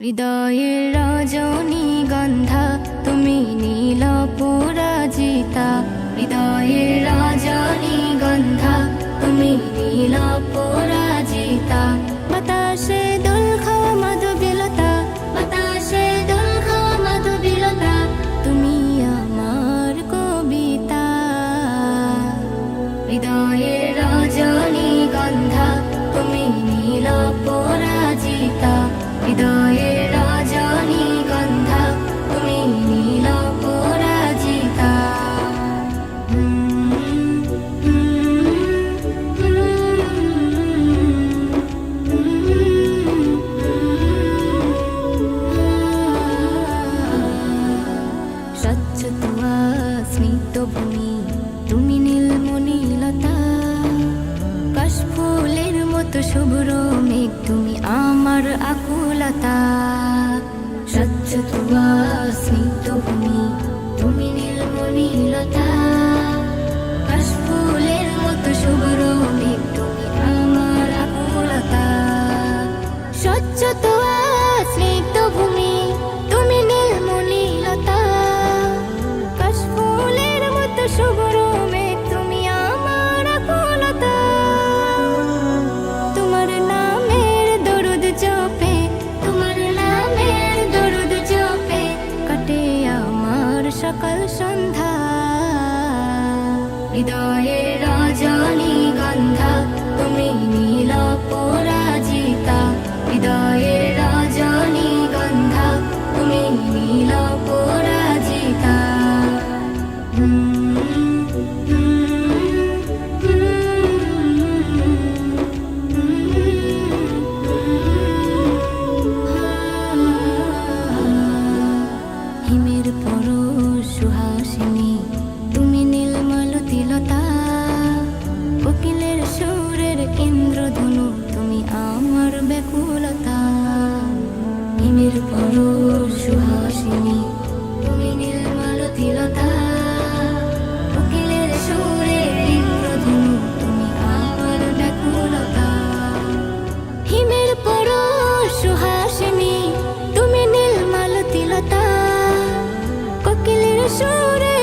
হৃদয়ের রজনীগন্ধা তুমি নীল পরাজিতা, হৃদয়ের রজনীগন্ধা তুমি নীল পরাজিতা। বাতাসে দোল খাওয়া মাধবীলতা, বাতাসে দোল খাওয়া মাধবীলতা, তুমি আমার কবিতা। হৃদয়ের রজনীগন্ধা তুমি নীল পরাজিতা, হৃদয়ের রজনীগন্ধা তুমি নীল পরাজিতা। স্বচ্ছ তুয়া স্নিগ্ধ ভূমি তুমি নীলমণিলতা, কাশফুলের মতো শুভ্র মেঘ তুমি আমার আকুলতা। স্বচ্ছ তুয়া স্নিগ্ধ ভূমি তুমি নীলমণিলতা, কাশফুলের মতো শুভ্র মেঘ তুমি আমার আকুলতা। স্বচ্ছ তুয়া স্নিগ্ধ ভূমি তুমি নীলমণিলতা, কাশফুলের মতো শুভ্র মেঘ তুমি আমার আকুলতা। তোমার নামের দরুদ জপে, তোমার নামের দরুদ জপে কাটে আমার সকাল সন্ধ্যা। হৃদয়ের রজনীগন্ধা তুমি নীল পরাজিতা, হৃদয়ের রজনীগন্ধা তুমি নীল পরাজিতা। হিমের পরশ সুহাসিনী তুমি নীলমালতিলতা, কোকিলের সুরের ইন্দ্রধনু তুমি আমার ব্যাকুলতা। হিমের পরশ সুহাসিনী তুমি নীলমালতিলতা, কোকিলের সুরের ইন্দ্রধনু তুমি আমার ব্যাকুলতা। হিমের পরশ সুহাসিনী তুমি নীলমালতিলতা, কোকিলের সুরে